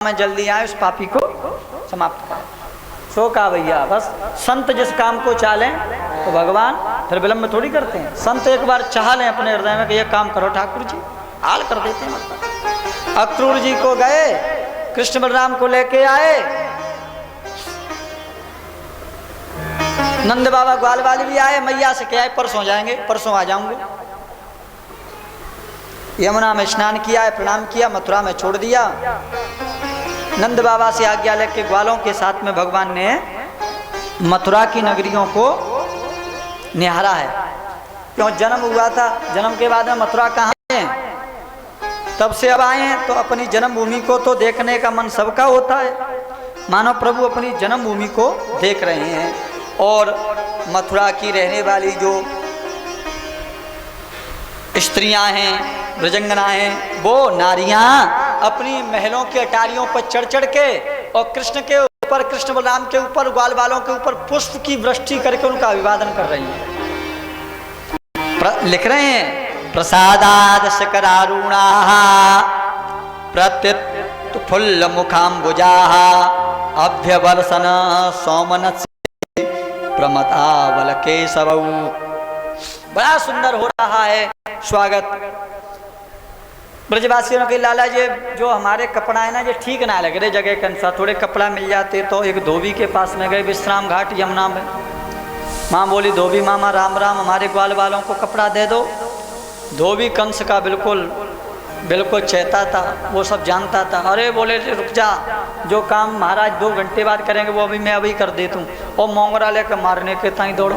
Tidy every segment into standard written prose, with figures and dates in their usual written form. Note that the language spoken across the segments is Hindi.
में जल्दी आए, उस पापी को समाप्त करें। सो कहा भैया बस संत जिस काम को चालें तो भगवान फिर विलम्ब थोड़ी करते हैं। संत एक बार चाह लें अपने हृदय में कि यह काम करो ठाकुर जी, हाल कर देते हैं। अक्रूर जी को गए, कृष्ण बलराम को लेके आए, नंद बाबा ग्वाल वाले भी आए, मैया से क्या है परसों जाएंगे, परसों आ जाऊंगे। यमुना में स्नान किया है, प्रणाम किया, मथुरा में छोड़ दिया। नंद बाबा से आज्ञा लेके ग्वालों के साथ में भगवान ने मथुरा की नगरियों को निहारा है। क्यों जन्म हुआ था, जन्म के बाद में मथुरा कहाँ है, तब से अब आए हैं तो अपनी जन्मभूमि को तो देखने का मन सबका होता है। मानो प्रभु अपनी जन्मभूमि को देख रहे हैं। और मथुरा की रहने वाली जो स्त्रियां हैं, ब्रजंगना हैं, वो नारियां अपनी महलों के अटारियों पर चढ़ चढ़ के और कृष्ण के ऊपर, कृष्ण बलराम के ऊपर, ग्वाल बालों के ऊपर पुष्प की वृष्टि करके उनका अभिवादन कर रही हैं। लिख रहे हैं प्रसादाद शकरारुणा प्रत्युत फुल्ल मुखाम्बुजा अभ्यवर्षण सौमन प्रमतावल केशवौ। बड़ा सुंदर हो रहा है स्वागत। ब्रजवासियों के लाला जी जो हमारे कपड़ा है ना, ये ठीक ना लग रहे जगह के अनुसार, थोड़े कपड़ा मिल जाते तो। एक धोबी के पास में गए, विश्राम घाट यमुना में। माँ बोली धोबी मामा राम राम, हमारे ग्वाल वालों को कपड़ा दे दो। धोबी कंस का बिल्कुल बिल्कुल चेता था, वो सब जानता था। अरे बोले रुक जा, जो काम महाराज 2 घंटे बाद करेंगे वो अभी मैं अभी कर देता हूँ। और मोंगरा लेकर मारने के ताई दौड़ो।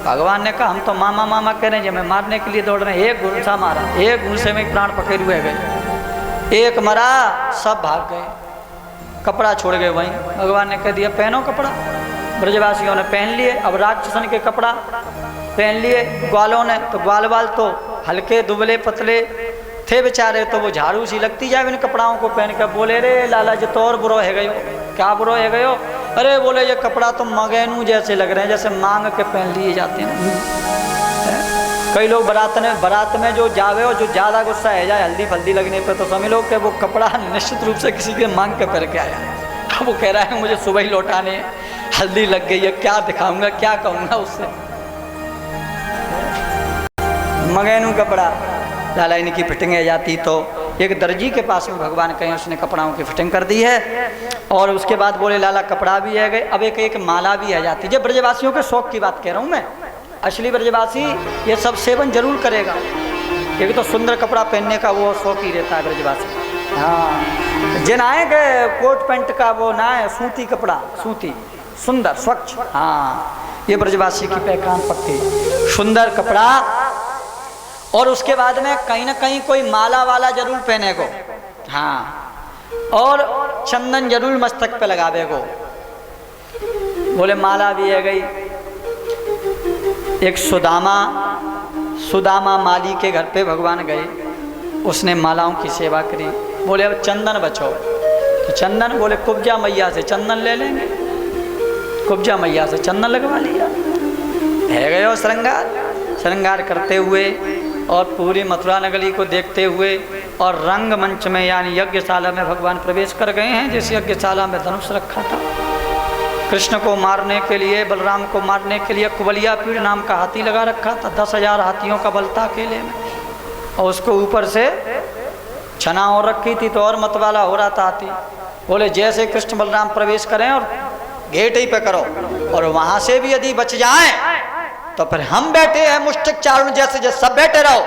भगवान ने कहा हम तो मामा मामा कह रहे हैं, मैं मारने के लिए दौड़ रहे हैं। एक गुस्सा मारा, एक गुस्से में प्राण पकड़े हुए गए, एक मरा, सब भाग गए, कपड़ा छोड़ गए वहीं। भगवान ने कह दिया पहनो कपड़ा। ब्रजवासियों ने पहन लिए। अब राक्षसन के कपड़ा पहन लिए ग्वालों ने, तो ग्वाल वाल तो हल्के दुबले पतले थे बेचारे, तो वो झाड़ू सी लगती जाए इन कपड़ाओं को पहन कर। बोले रे लाला जी तो और बुरो है गयो। क्या बुरो है गयो? अरे बोले ये कपड़ा तो मगैनू जैसे लग रहे हैं, जैसे मांग के पहन लिए जाते हैं। कई लोग बारात में जो जावे हो, जो ज़्यादा गुस्सा है जाए हल्दी फल्दी लगने पर, तो समझ लो कि वो कपड़ा निश्चित रूप से किसी के मांग के पहन के आया है। वो कह रहा है मुझे सुबह ही लौटाने, हल्दी लग गई है, क्या दिखाऊंगा, क्या कहूँगा उससे। मगैनू कपड़ा लाला इनकी फिटिंग आ जाती तो एक दर्जी के पास में भगवान कहें, उसने कपड़ाओं की फिटिंग कर दी है। और उसके बाद बोले लाला कपड़ा भी है गए, अब एक माला भी आ जाती है। जब ब्रजवासियों के शौक की बात कह रहा हूँ मैं, असली ब्रजवासी ये सब सेवन जरूर करेगा। एक तो सुंदर कपड़ा पहनने का वो शौक ही रहता है ब्रजवासी। हाँ जिन आएंगे कोट पैंट का वो ना है, सूती कपड़ा, सूती सुंदर स्वच्छ। हाँ ये ब्रजवासी की पहचान पक्की, सुंदर कपड़ा। और उसके बाद में कहीं ना कहीं कोई माला वाला जरूर पहने को। हाँ और चंदन जरूर मस्तक पे लगावे को। बोले माला भी है गई। एक सुदामा माली के घर पे भगवान गए, उसने मालाओं की सेवा करी। बोले अब चंदन बचो, तो चंदन बोले कुब्जा मैया से चंदन ले लेंगे। कुब्जा मैया से चंदन लगवा लिया, है गए श्रृंगार करते हुए और पूरी मथुरा नगरी को देखते हुए और रंगमंच में यानी यज्ञशाला में भगवान प्रवेश कर गए हैं। जिस यज्ञशाला में धनुष रखा था कृष्ण को मारने के लिए, बलराम को मारने के लिए, कुबलिया पीड़ नाम का हाथी लगा रखा था। 10,000 हाथियों का बल था अकेले में, और उसको ऊपर से छना और रखी थी तो और मतवाला हो रहा था हाथी। बोले जैसे कृष्ण बलराम प्रवेश करें और गेट ही पे करो, और वहाँ से भी यदि बच जाएं तो फिर हम बैठे हैं मुष्टिक चारण जैसे सब बैठे रहो।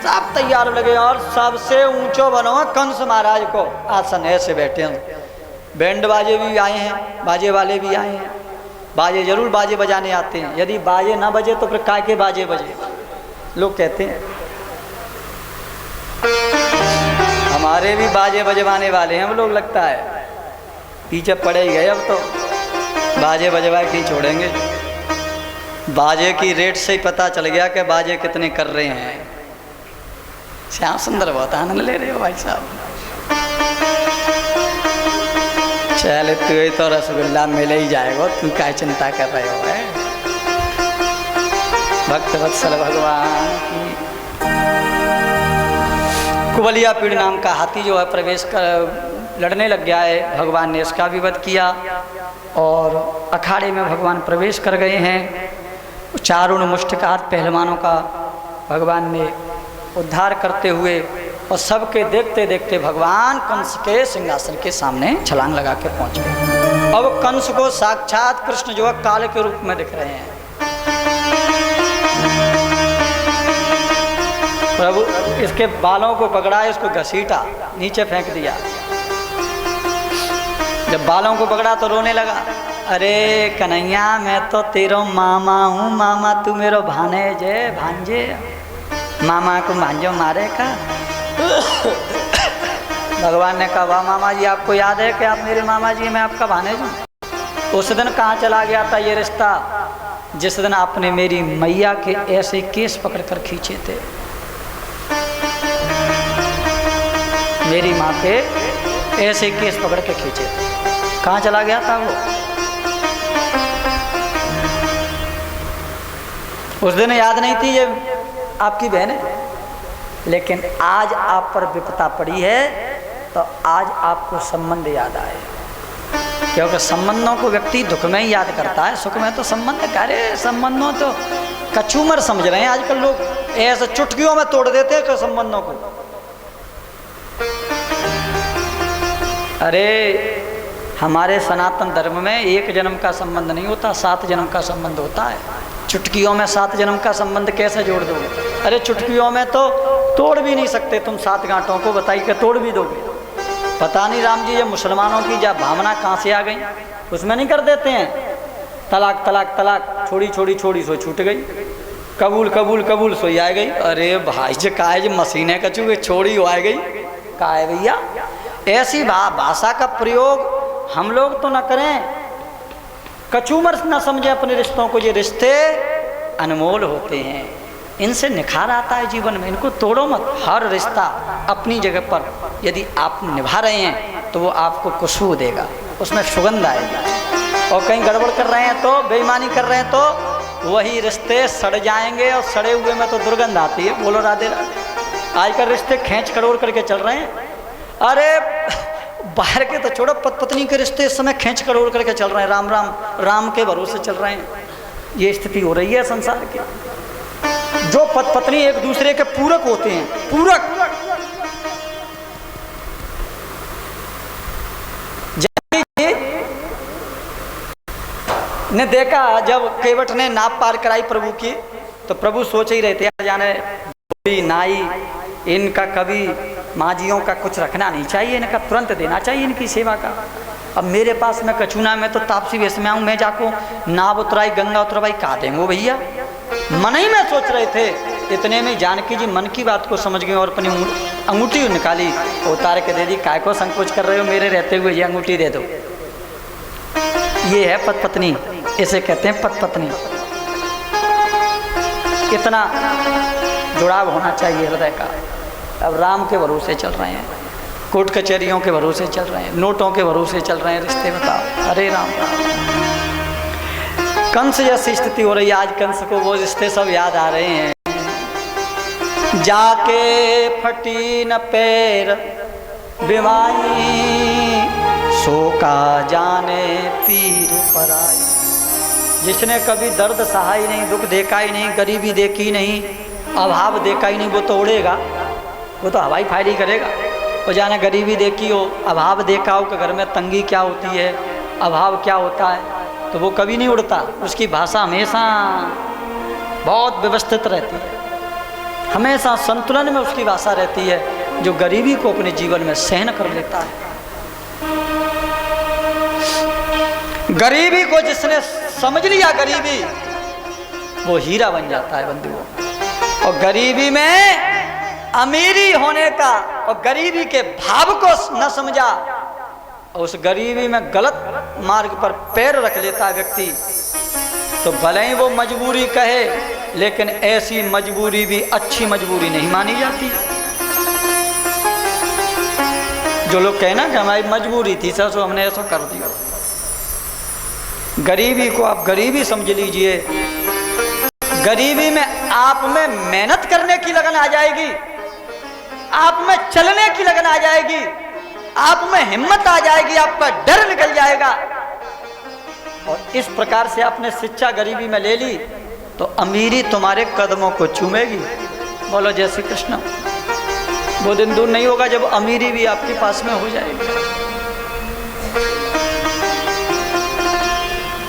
सब तैयार लगे और सबसे ऊंचो बनो कंस महाराज को आसन ऐसे बैठे हैं। बैंड बाजे भी आए हैं, बाजे वाले भी आए हैं। बाजे जरूर बाजे बजाने आते हैं, यदि बाजे ना बजे तो फिर काय के बाजे बजे, लोग कहते हैं। हमारे भी बाजे बजवाने वाले हैं हम लोग, लगता है पीछे पड़े ही गए। अब तो बाजे बजवा के ही छोड़ेंगे। बाजे की रेट से ही पता चल गया कि बाजे कितने कर रहे हैं। श्याम सुंदर बहुत आनंद ले रहे हो भाई साहब। चल तू तो रसगुल्ला मिले ही जाएगा, तू क्या चिंता कर रहे हो। है भक्त वत्सल भगवान की कुबलिया पीड़ नाम का हाथी जो है प्रवेश कर लड़ने लग गया है, भगवान ने इसका भी वध किया और अखाड़े में भगवान प्रवेश कर गए हैं। चारों मुष्टिकार पहलवानों का भगवान ने उद्धार करते हुए और सबके देखते देखते भगवान कंस के सिंहासन के सामने छलांग लगा के पहुंच गए। अब कंस को साक्षात कृष्ण जो है काल के रूप में दिख रहे हैं। प्रभु इसके बालों को पकड़ा, इसको घसीटा, नीचे फेंक दिया। जब बालों को पकड़ा तो रोने लगा, अरे कन्हैया मैं तो तेरा मामा हूँ, मामा तू मेरो भानेज है, भांजे, मामा को भांजो मारे का। भगवान ने कहा, वाह मामा जी, आपको याद है कि आप मेरे मामा जी, मैं आपका भानेज हूँ। उस दिन कहाँ चला गया था ये रिश्ता, जिस दिन आपने मेरी मैया के ऐसे केस पकड़ कर खींचे थे। मेरी माँ के ऐसे केस पकड़ के खींचे थे, कहाँ चला गया था वो? उस दिन याद नहीं थी ये आपकी बहन है, लेकिन आज आप पर विपदा पड़ी है तो आज आपको संबंध याद आए, क्योंकि संबंधों को व्यक्ति दुख में ही याद करता है, सुख में तो संबंध करे। संबंधों तो कचूमर समझ रहे हैं आजकल लोग, ऐसे चुटकियों में तोड़ देते हैं संबंधों को। अरे हमारे सनातन धर्म में एक जन्म का संबंध नहीं होता, 7 जन्म का संबंध होता है। चुटकियों में 7 जन्म का संबंध कैसे जोड़ दोगे? अरे चुटकियों में तो तोड़ भी नहीं सकते तुम 7 गांठों को, बताइए कि तोड़ भी दोगे? पता नहीं राम जी ये मुसलमानों की जा भावना कहाँ से आ गई, उसमें नहीं कर देते हैं तलाक तलाक तलाक, छोड़ी छोड़ी छोड़ी सो छूट गई, कबूल कबूल कबूल सोई आ गई। अरे भाई जे का है मशीनें कचू छोड़ी हो आ गई, का है भैया? ऐसी भाषा का प्रयोग हम लोग तो न करें, कचूमर न समझे अपने रिश्तों को। ये रिश्ते अनमोल होते हैं, इनसे निखार आता है जीवन में, इनको तोड़ो मत। हर रिश्ता अपनी जगह पर यदि आप निभा रहे हैं तो वो आपको खुशबू देगा, उसमें सुगंध आएगी। और कहीं गड़बड़ कर रहे हैं तो, बेईमानी कर रहे हैं तो वही रिश्ते सड़ जाएंगे, और सड़े हुए में तो दुर्गंध आती है। बोलो राधे राधे। आजकल रिश्ते खींच खड़ोड़ करके चल रहे हैं। अरे बाहर के तो छोड़ो, पत्नी के रिश्ते इस समय खींच खड़ोड़ करके चल रहे हैं, राम राम राम के भरोसे चल रहे हैं। ये स्थिति हो रही है संसार की। जो पत्नी एक दूसरे के पूरक होते हैं, पूरक, ने देखा जब केवट ने नाप पार कराई प्रभु की, तो प्रभु सोच ही रहे थे, जाने नाई इनका कभी माजियों का कुछ रखना नहीं चाहिए, इनका तुरंत देना चाहिए इनकी सेवा का। अब मेरे पास में कचूना में तो तापसी वेश में आऊँ, मैं जाको नाव उतराई गंगा उतरवाई, कहा देंगे भैया? मन ही में सोच रहे थे। इतने में जानकी जी मन की बात को समझ गए और अपनी अंगूठी निकाली, उतार के दे दी। काय को संकोच कर रहे हो, मेरे रहते हुए ये अंगूठी दे दो। ये है पत पत्नी, इसे कहते हैं पत पत्नी। कितना जुड़ाव होना चाहिए हृदय का। अब राम के भरोसे चल रहे हैं, कोर्ट कचहरियों के भरोसे चल रहे हैं, नोटों के भरोसे चल रहे हैं रिश्ते। बताओ, अरे राम राम। कंस जैसी स्थिति हो रही है आज, कंस को वो रिश्ते सब याद आ रहे हैं। जाके फटी न पैर बिमाई, सो का जाने पीर पराई। जिसने कभी दर्द सहा ही नहीं, दुख देखा ही नहीं, गरीबी देखी नहीं, अभाव देखा ही नहीं, वो तो उड़ेगा, वो तो हवाई फायरी करेगा। वो जाने गरीबी देखी हो, अभाव देखा हो कि घर में तंगी क्या होती है, अभाव क्या होता है, तो वो कभी नहीं उड़ता। उसकी भाषा हमेशा बहुत व्यवस्थित रहती है, हमेशा संतुलन में उसकी भाषा रहती है, जो गरीबी को अपने जीवन में सहन कर लेता है। गरीबी को जिसने समझ लिया, गरीबी वो हीरा बन जाता है बंधुओं। और गरीबी में अमीरी होने का और गरीबी के भाव को न समझा, और उस गरीबी में गलत मार्ग पर पैर रख लेता है व्यक्ति, तो भले ही वो मजबूरी कहे, लेकिन ऐसी मजबूरी भी अच्छी मजबूरी नहीं मानी जाती। जो लोग कहे ना कि हमारी मजबूरी थी सर, तो हमने ऐसा कर दिया। गरीबी को आप गरीबी समझ लीजिए। गरीबी में आप में मेहनत करने की लगन आ जाएगी, आप में चलने की लगन आ जाएगी, आप में हिम्मत आ जाएगी, आपका डर निकल जाएगा। और इस प्रकार से आपने शिक्षा गरीबी में ले ली तो अमीरी तुम्हारे कदमों को चूमेगी। बोलो जय श्री कृष्ण। वो दिन दूर नहीं होगा जब अमीरी भी आपके पास में हो जाएगी।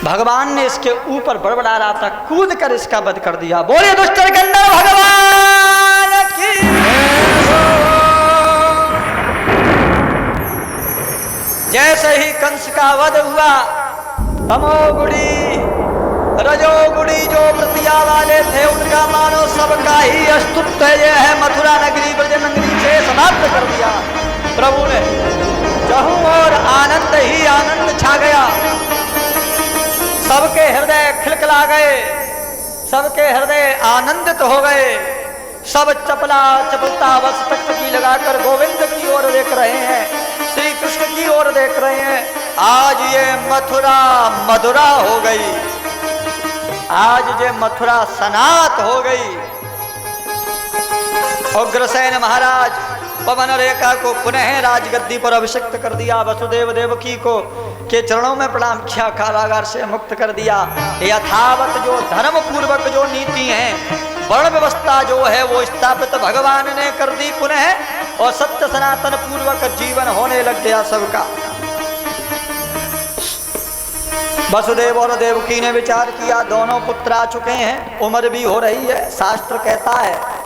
भगवान ने इसके ऊपर बड़बड़ा रहा था, कूद कर इसका वध कर दिया। बोले दुष्ट गंधर्व भगवान की। जैसे ही कंस का वध हुआ, तमोगुणी रजोगुणी जो वृत्तिया वाले थे उनका मानो सबका ही अस्तित्व ये है मथुरा नगरी ब्रज नगरी से समाप्त कर दिया प्रभु ने। जहूं और आनंद ही आनंद छा गया, सबके हृदय खिलखिला गए, सबके हृदय आनंदित हो गए। सब चपला चपलता बस तख्त की लगाकर गोविंद की ओर देख रहे हैं, श्री कृष्ण की ओर देख रहे हैं। आज ये मथुरा मधुरा हो गई, आज ये मथुरा सनात हो गई। उग्रसेन महाराज पवन रेखा को पुनः राजगद्दी पर अभिषिक्त कर दिया, वसुदेव देवकी को के चरणों में प्रणाम किया, कारागार से मुक्त कर दिया। यथावत जो धर्म पूर्वक जो नीति है, वर्ण व्यवस्था जो है वो स्थापित भगवान ने कर दी पुनः, और सत्य सनातन पूर्वक जीवन होने लग गया सबका। वसुदेव और देवकी ने विचार किया, दोनों पुत्र आ चुके हैं, उम्र भी हो रही है। शास्त्र कहता है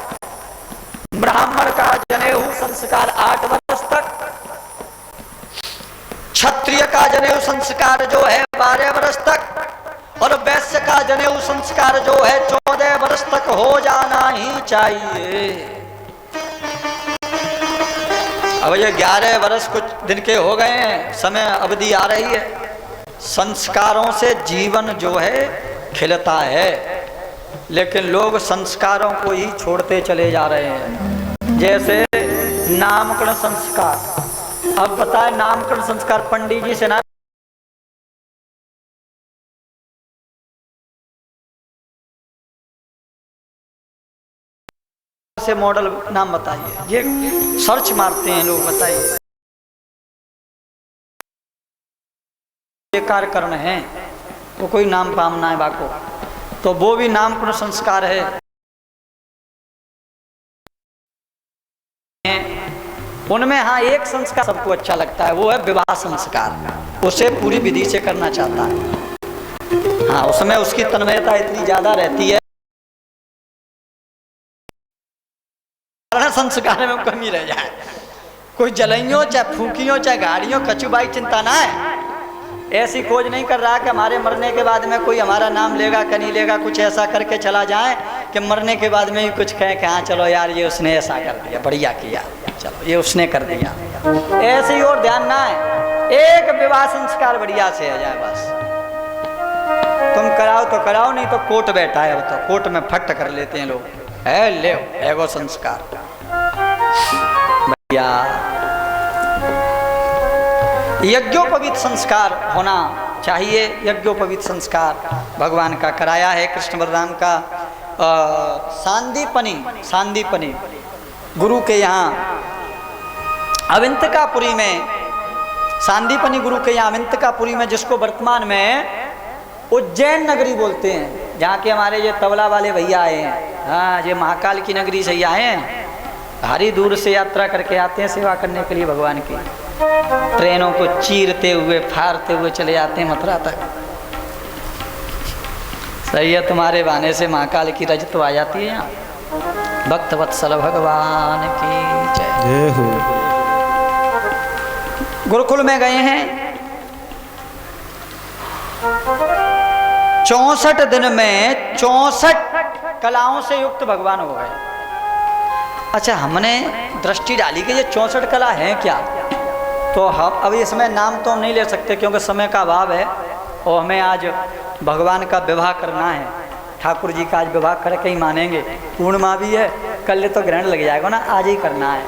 ब्राह्मण का जनेऊ संस्कार 8 वर्ष तक, क्षत्रिय का जनेऊ संस्कार जो है 12 वर्ष तक, और वैश्य का जनेऊ संस्कार जो है 14 वर्ष तक हो जाना ही चाहिए। अब ये 11 वर्ष कुछ दिन के हो गए हैं, समय अवधि आ रही है। संस्कारों से जीवन जो है खिलता है, लेकिन लोग संस्कारों को ही छोड़ते चले जा रहे हैं। जैसे नामकरण संस्कार, अब बताए नामकरण संस्कार पंडित जी से ना से मॉडल नाम बताइए, ये सर्च मारते हैं लोग, बताइए बेकार कर्ण है, वो कोई नाम पामना है बाको, तो वो भी नामकरण संस्कार है। उनमें हाँ एक संस्कार सबको अच्छा लगता है, वो है विवाह संस्कार, उसे पूरी विधि से करना चाहता है। हाँ उसमें उसकी तन्मयता इतनी ज्यादा रहती है, संस्कार में कमी रह जाए। कोई जलइयों चाहे फूकियों चाहे गाड़ियों कचुबाई चिंता ना है। ऐसी खोज नहीं कर रहा कि हमारे मरने के बाद में कोई हमारा नाम लेगा कि नहीं लेगा, कुछ ऐसा करके चला जाए कि मरने के बाद में ही कुछ कहे कि हाँ चलो यार ये उसने ऐसा कर दिया, बढ़िया किया, चलो ये उसने कर दिया, ऐसे ही और ध्यान ना है। एक विवाह संस्कार बढ़िया से आ जाए बस। तुम कराओ तो कराओ, नहीं तो कोर्ट बैठा है, तो कोर्ट में फट कर लेते हैं लोग, है ले एगो संस्कार बढ़िया। यज्ञोपवीत संस्कार होना चाहिए, यज्ञोपवीत संस्कार भगवान का कराया है, कृष्ण बलराम का। सांदीपनी गुरु के यहाँ अविंतकापुरी में, सांदीपनी गुरु के यहाँ अविंतकापुरी में, जिसको वर्तमान में उज्जैन नगरी बोलते हैं, जहाँ के हमारे ये तबला वाले भैया आए हैं। हाँ ये महाकाल की नगरी से ही आए हैं, भारी दूर से यात्रा करके आते हैं सेवा करने के लिए भगवान की। ट्रेनों को चीरते हुए फाड़ते हुए चले जाते हैं मथुरा तक। सही है, तुम्हारे बहाने से महाकाल की रजत आ जाती है यहाँ। भक्त वत्सल भगवान की जय हो। गुरुकुल में गए हैं, 64 दिन में 64 कलाओं से युक्त भगवान हो गए। अच्छा हमने दृष्टि डाली कि ये 64 कला हैं क्या, तो हम अभी इसमें नाम तो हम नहीं ले सकते क्योंकि समय का अभाव है, और हमें आज भगवान का विवाह करना है, ठाकुर जी का आज विवाह करके ही मानेंगे। पूर्णिमा भी है, कल तो ग्रहण लग जाएगा ना, आज ही करना है,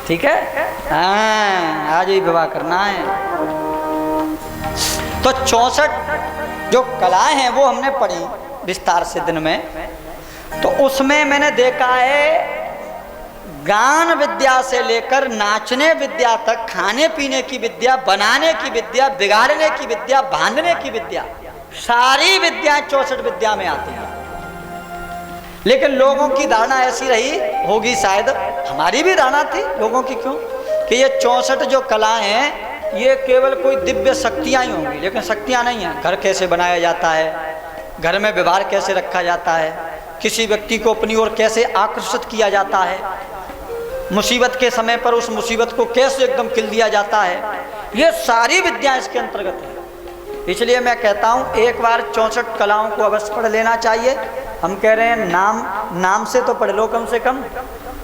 ठीक है, हाँ आज ही विवाह करना है। तो 64 जो कलाएं हैं वो हमने पढ़ी विस्तार से दिन में, तो उसमें मैंने देखा है गान विद्या से लेकर नाचने विद्या तक, खाने पीने की विद्या, बनाने की विद्या, बिगाड़ने की विद्या, बांधने की विद्या, सारी विद्याएं 64 विद्या में आती हैं। लेकिन लोगों की धारणा ऐसी रही होगी, शायद हमारी भी धारणा थी लोगों की, क्यों कि ये 64 जो कलाएं हैं ये केवल कोई दिव्य शक्तियां ही होंगी, लेकिन शक्तियां नहीं हैं। घर कैसे बनाया जाता है, घर में व्यवहार कैसे रखा जाता है, किसी व्यक्ति को अपनी ओर कैसे आकर्षित किया जाता है, मुसीबत के समय पर उस मुसीबत को कैसे एकदम किल दिया जाता है, ये सारी विद्याएं इसके अंतर्गत है। इसलिए मैं कहता हूँ एक बार 64 कलाओं को अवश्य पढ़ लेना चाहिए। हम कह रहे हैं नाम से तो पढ़ लो कम से कम,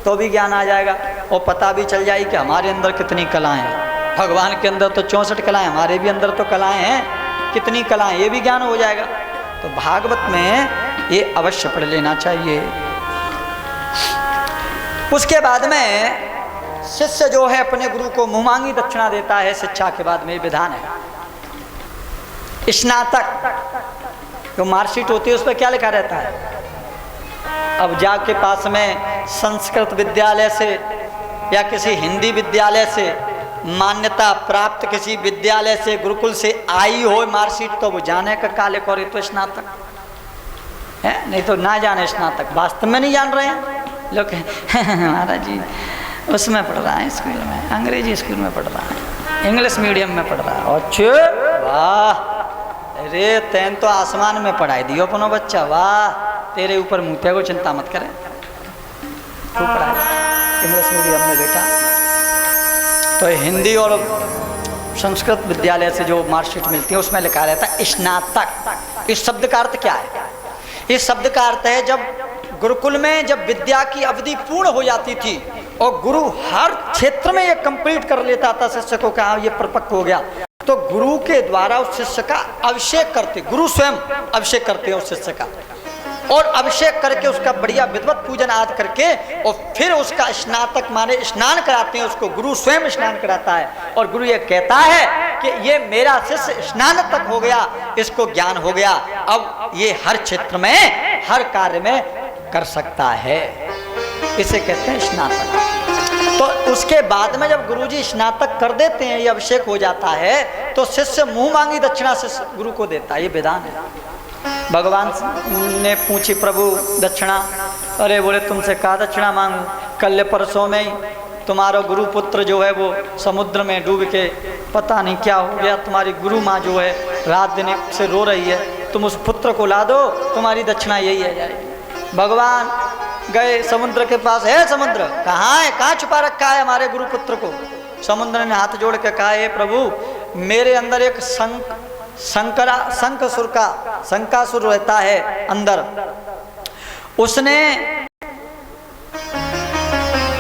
तो भी ज्ञान आ जाएगा और पता भी चल जाएगी कि हमारे अंदर कितनी कलाएं हैं। भगवान के अंदर तो 64 कलाएं, हमारे भी अंदर तो कलाएं हैं, कितनी कलाएं, ये भी ज्ञान हो जाएगा। तो भागवत में ये अवश्य पढ़ लेना चाहिए। उसके बाद में शिष्य जो है अपने गुरु को मुंहमांगी दक्षिणा देता है। शिक्षा के बाद में विधान है, स्नातक जो मार्कशीट होती है उस पर क्या लिखा रहता है? अब जाके पास में संस्कृत विद्यालय से या किसी हिंदी विद्यालय से मान्यता प्राप्त किसी विद्यालय से, गुरुकुल से आई हो मार्कशीट, तो वो जाने का काले को तो स्नातक है, नहीं तो ना जाने स्नातक। वास्तव में नहीं जान रहे हैं लोग, महाराज जी उसमें पढ़ रहा है स्कूल में, अंग्रेजी स्कूल में पढ़ रहा है, इंग्लिश मीडियम में पढ़ रहा है। अच्छे वाह, अरे तैन तो आसमान में पढ़ाई दियो अपनो बच्चा, वाह तेरे ऊपर मुँह को चिंता मत करे, तू पढ़ाई इंग्लिश मीडियम में बेटा। तो हिंदी और संस्कृत विद्यालय से जो मार्कशीट मिलती है उसमें लिखा रहता है स्नातक। इस शब्द का अर्थ क्या है? इस शब्द का अर्थ है जब गुरुकुल में जब विद्या की अवधि पूर्ण हो जाती थी और गुरु हर क्षेत्र में ये कंप्लीट कर लेता था, शिष्य को कहा ये परिपक्व हो गया, तो गुरु के द्वारा उस शिष्य का अभिषेक करते, गुरु स्वयं अभिषेक करते हैं उस शिष्य का, और अभिषेक करके उसका बढ़िया विधिवत पूजन आदि करके और फिर उसका स्नातक माने स्नान कराते हैं उसको, गुरु स्वयं स्नान कराता है। और गुरु ये कहता है कि ये मेरा शिष्य स्नातक हो गया, इसको ज्ञान हो गया, अब ये हर क्षेत्र में हर कार्य में कर सकता है, इसे कहते हैं स्नातक। तो उसके बाद में जब गुरुजी स्नातक कर देते हैं, ये अभिषेक हो जाता है, तो शिष्य मुंह मांगी दक्षिणा शिष्य गुरु को देता है, ये विधान है। भगवान ने पूछी प्रभु दक्षिणा, अरे बोले तुमसे कहा दक्षिणा मांगू, कल परसों में ही तुम्हारा गुरु पुत्र जो है वो समुद्र में डूब के पता नहीं क्या हो गया, तुम्हारी गुरु माँ जो है रात दिन से रो रही है, तुम उस पुत्र को ला दो, तुम्हारी दक्षिणा यही है जाएगी। भगवान गए समुद्र के पास, है समुद्र कहाँ है, कहाँ छुपा रखा है हमारे गुरु पुत्र को? समुद्र ने हाथ जोड़ के कहा, हे प्रभु मेरे अंदर एक शंकासुर रहता है अंदर, उसने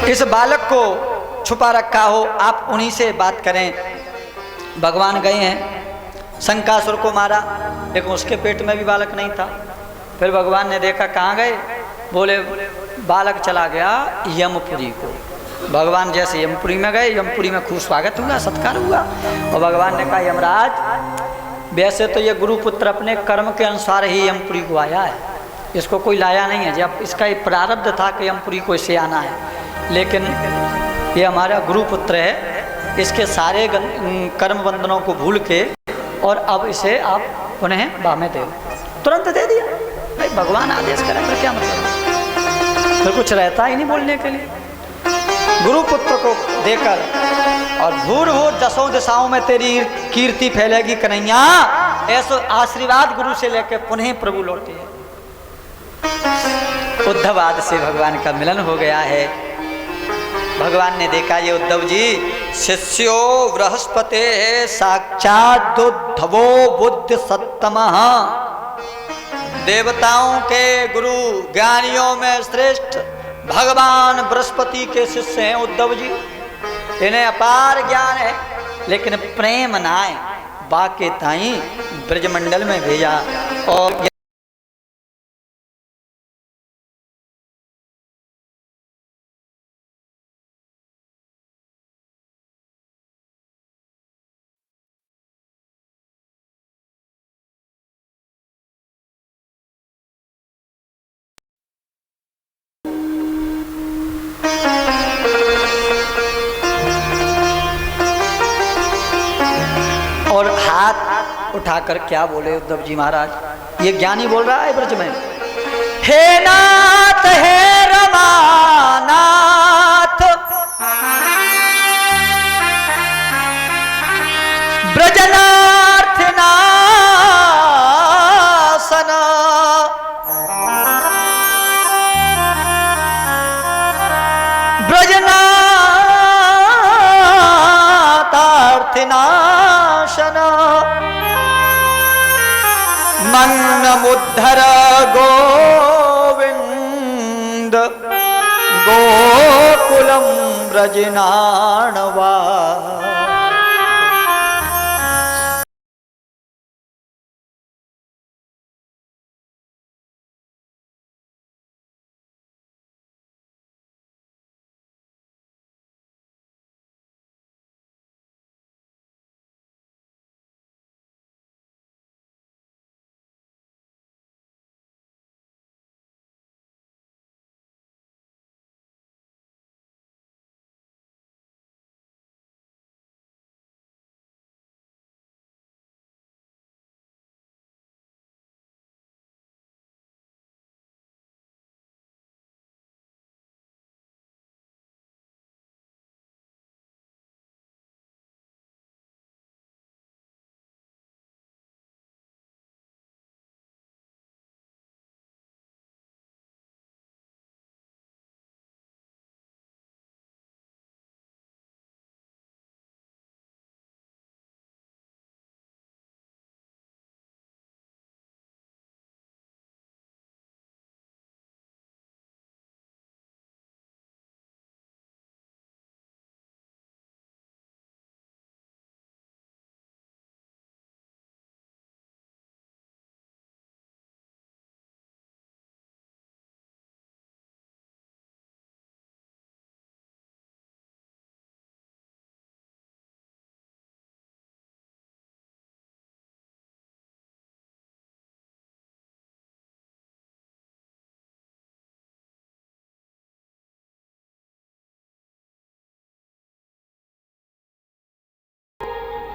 इस बालक को छुपा रखा हो, आप उन्हीं से बात करें। भगवान गए हैं, शंकासुर को मारा, लेकिन उसके पेट में भी बालक नहीं था। फिर भगवान ने देखा, कहाँ गए? बोले बालक चला गया यमपुरी को। भगवान जैसे यमपुरी में गए, यमपुरी में खूब स्वागत हुआ, सत्कार हुआ, और भगवान ने कहा यमराज वैसे तो ये गुरुपुत्र अपने कर्म के अनुसार ही यमपुरी को आया है, इसको कोई लाया नहीं है, जब इसका एक प्रारब्ध था कि यमपुरी को इसे आना है, लेकिन ये हमारा गुरुपुत्र है, इसके सारे कर्म बंधनों को भूल के और अब इसे आप उन्हें बामे दे, तुरंत दे दिया। भाई भगवान आदेश करें फिर क्या मतलब, फिर कुछ रहता ही नहीं बोलने के लिए। गुरुपुत्र को देकर और भूर भूर दसों दिशाओं में तेरी कीर्ति फैलेगी कन्हैया, ऐसा आशीर्वाद गुरु से लेकर पुनः प्रभु लौटे। उद्धव आदि से भगवान का मिलन हो गया है। भगवान ने देखा ये उद्धव जी शिष्यो बृहस्पते साक्षात उद्धवो बुद्ध सत्तमः, देवताओं के गुरु ज्ञानियों में श्रेष्ठ भगवान बृहस्पति के शिष्य हैं उद्धव जी। इन्हें अपार ज्ञान है, लेकिन प्रेम नाय बाके ताई ब्रजमंडल में भेजा। और हाथ उठाकर क्या बोले उद्धव जी महाराज, ये ज्ञानी बोल रहा है ब्रज में, हे नाथ हे रमानाथ ब्रजनाथ नासन ब्रजनाथार्थिनाशन मन्नमुद्धर गोविंद गोकुलम ब्रजनाणवा।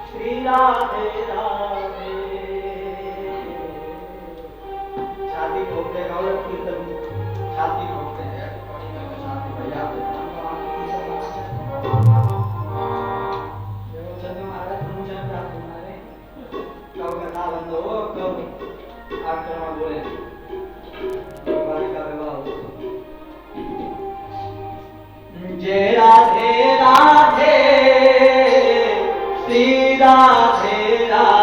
श्री राधे राधे। छाती ठोकते गाओ कीर्तन, छाती ठोकते हैं छाती भैया कब घटना बंद हो, कब आक्रमण बोले का विवाह हो। जय राधे राधे श्री राधे राधे।